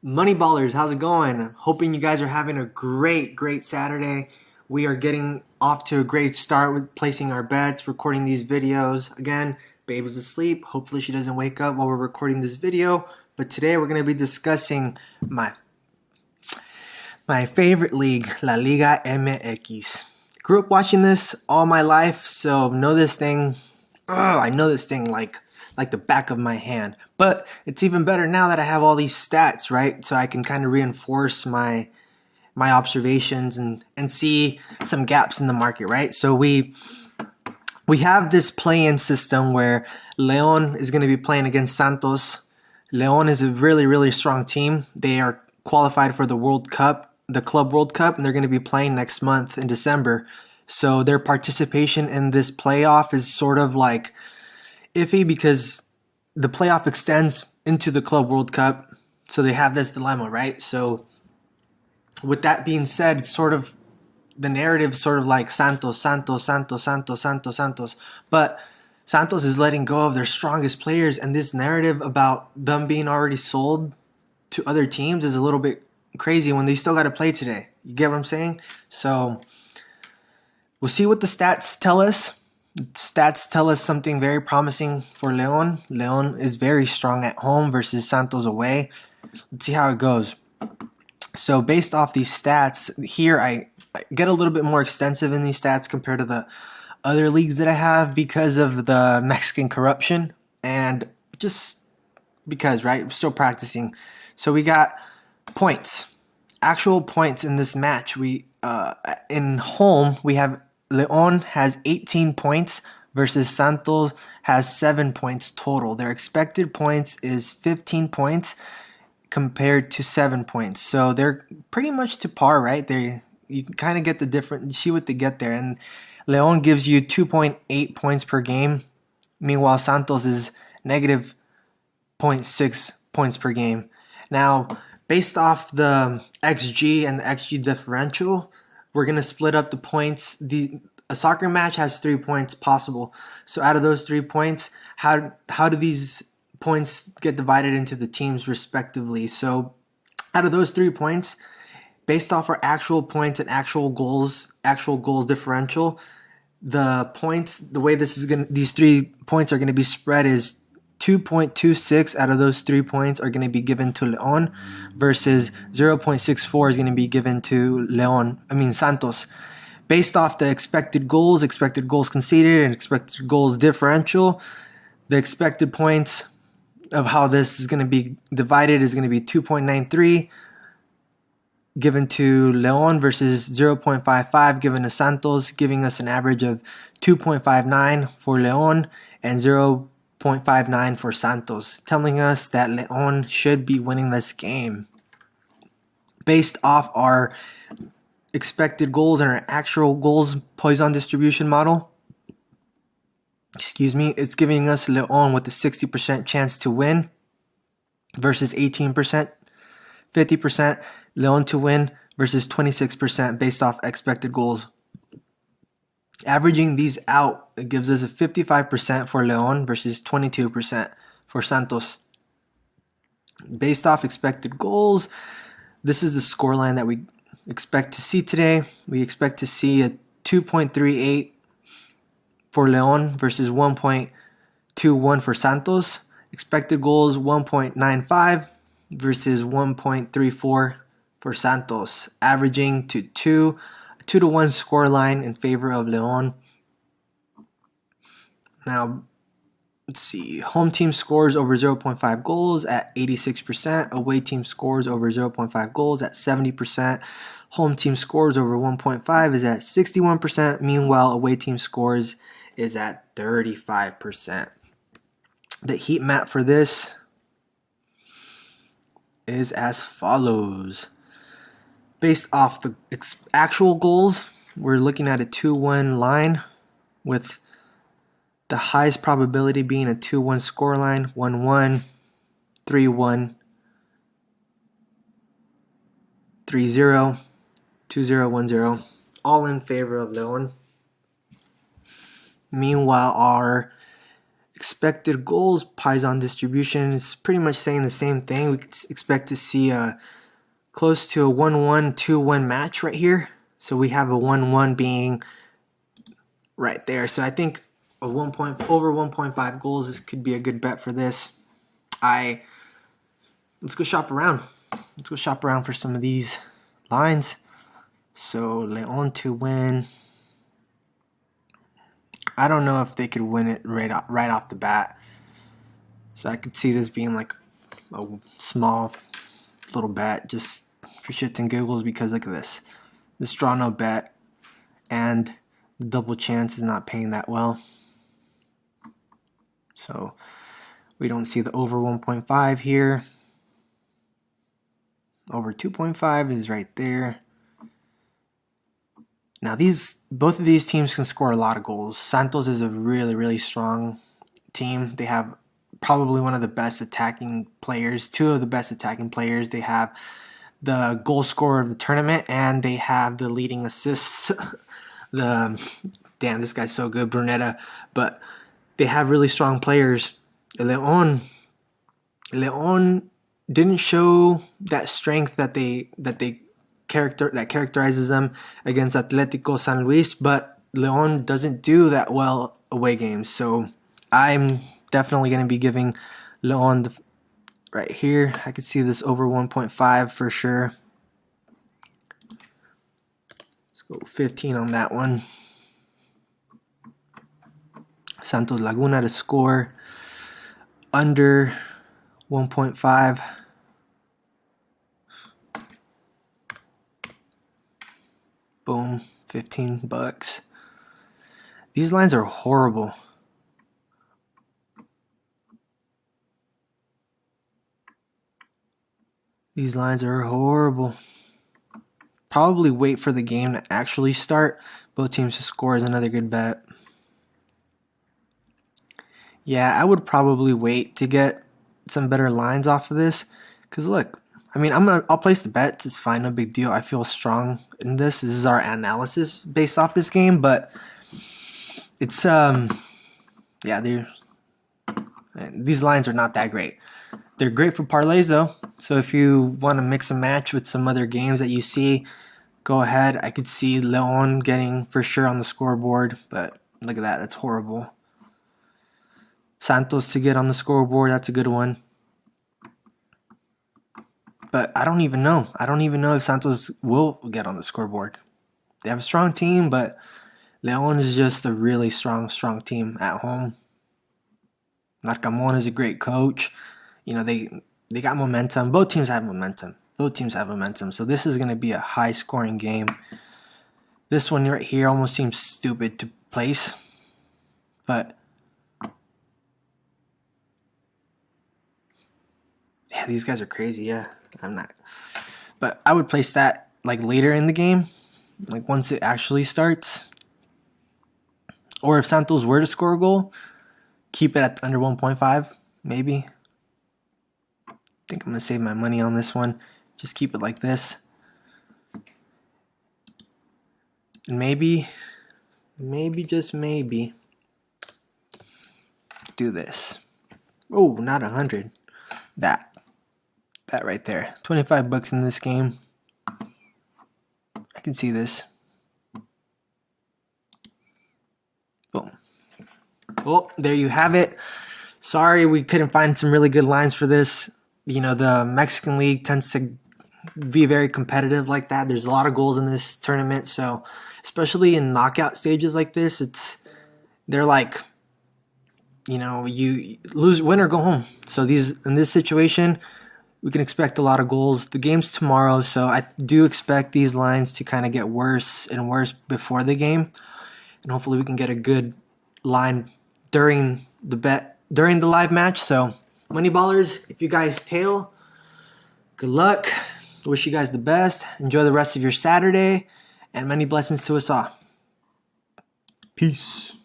Money ballers, how's it going? Hoping you guys are having a great Saturday. We are getting off to a great start with placing our bets, recording these videos. Again, babe is asleep. Hopefully she doesn't wake up while we're recording this video. But today we're going to be discussing my favorite league, La Liga MX. Grew up watching this all my life, so know this thing. I know this thing like the back of my hand. But it's even better now that I have all these stats, right? So I can kind of reinforce my observations and see some gaps in the market, right? So we have this play-in system where Leon is going to be playing against Santos. Leon is a really strong team. They are qualified for the World Cup, the Club World Cup, and they're going to be playing next month in December. So their participation in this playoff is sort of like iffy because the playoff extends into the Club World Cup. So they have this dilemma, right? So with that being said, it's sort of the narrative sort of like Santos. But Santos is letting go of their strongest players, and this narrative about them being already sold to other teams is a little bit crazy when they still got to play today. You get what I'm saying? So we'll see what the stats tell us. Stats tell us something very promising for Leon. Leon is very strong at home versus Santos away. Let's see how it goes. So based off these stats, here I get a little bit more extensive in these stats compared to the other leagues that I have because of the Mexican corruption and just because, right? I'm still practicing. So we got points, actual points in this match. We in home we have Leon has 18 points versus Santos has 7 points total. Their expected points is 15 points compared to 7 points. So they're pretty much to par, right? You can kind of get the different, see what they get there. And Leon gives you 2.8 points per game. Meanwhile, Santos is negative 0.6 points per game. Now, based off the XG and the XG differential, we're going to split up the points. A soccer match has 3 points possible. So out of those 3 points, how do these points get divided into the teams respectively? So out of those 3 points, based off our actual points and actual goals differential, the way these 3 points are going to be spread is 2.26 out of those 3 points are going to be given to Leon versus 0.64 is going to be given to Santos. Based off the expected goals conceded, and expected goals differential, the expected points of how this is going to be divided is going to be 2.93 given to Leon versus 0.55 given to Santos, giving us an average of 2.59 for Leon and 0.59 for Santos, telling us that Leon should be winning this game. Based off our expected goals and our actual goals poison distribution model, it's giving us Leon with a 60% chance to win versus 18%, 50% Leon to win versus 26% based off expected goals. Averaging these out, it gives us a 55% for Leon versus 22% for Santos. Based off expected goals, this is the scoreline that we expect to see today. We expect to see a 2.38 for Leon versus 1.21 for Santos. Expected goals 1.95 versus 1.34 for Santos, averaging to 2-1 scoreline in favor of Leon. Now, let's see. Home team scores over 0.5 goals at 86%. Away team scores over 0.5 goals at 70%. Home team scores over 1.5 is at 61%. Meanwhile, away team scores is at 35%. The heat map for this is as follows. Based off the actual goals, we're looking at a 2-1 line with the highest probability being a 2-1 scoreline, 1-1, 3-1, 3-0, 2-0, 1-0, all in favor of Leon. Meanwhile, our Expected goals, Paisan distribution is pretty much saying the same thing. We could expect to see a close to a 1-1, 2-1 match right here. So we have a 1-1 being right there. So I think a over 1.5 goals could be a good bet for this. Let's go shop around. Let's go shop around for some of these lines. So Leon to win. I don't know if they could win it right off the bat. So I could see this being like a small little bet just for shits and giggles, because look at this. This draw no bet and the double chance is not paying that well. So we don't see the over 1.5 here. Over 2.5 is right there. Now both of these teams can score a lot of goals. Santos is a really, really strong team. They have probably one of the best attacking players, two of the best attacking players. They have the goal scorer of the tournament, and they have the leading assists. Damn, this guy's so good, Brunetta. But they have really strong players. Leon didn't show that strength that characterizes them against Atletico San Luis, but Leon doesn't do that well away games. So I'm definitely going to be giving Leon right here. I could see this over 1.5 for sure. Let's go 15 on that one. Santos Laguna to score under 1.5. Boom, $15. These lines are horrible. These lines are horrible. Probably wait for the game to actually start. Both teams to score is another good bet. Yeah, I would probably wait to get some better lines off of this. Because look, I mean, I'll place the bets. It's fine, no big deal. I feel strong in this. This is our analysis based off this game, but it's yeah, these lines are not that great. They're great for parlays though. So if you want to mix and match with some other games that you see, go ahead. I could see Leon getting for sure on the scoreboard, but look at that. That's horrible. Santos to get on the scoreboard. That's a good one. But I don't even know. I don't even know if Santos will get on the scoreboard. They have a strong team, but Leon is just a really strong team at home. Narcamon is a great coach. You know, they got momentum. Both teams have momentum. So this is going to be a high-scoring game. This one right here almost seems stupid to place. But yeah, these guys are crazy. Yeah, I'm not. But I would place that like later in the game, like once it actually starts. Or if Santos were to score a goal, keep it at under 1.5, maybe. I think I'm going to save my money on this one. Just keep it like this. And maybe, just maybe, do this. Oh, not 100. That right there. $25 in this game. I can see this. Boom. Well, there you have it. Sorry we couldn't find some really good lines for this. You know, the Mexican League tends to be very competitive like that. There's a lot of goals in this tournament, so especially in knockout stages like this, they're like, you know, you lose, win or go home. So in this situation, we can expect a lot of goals. The game's tomorrow, so I do expect these lines to kind of get worse and worse before the game, and hopefully we can get a good line during the live match. So MoneyBallers, if you guys tail, good luck. Wish you guys the best. Enjoy the rest of your Saturday, and many blessings to us all. Peace.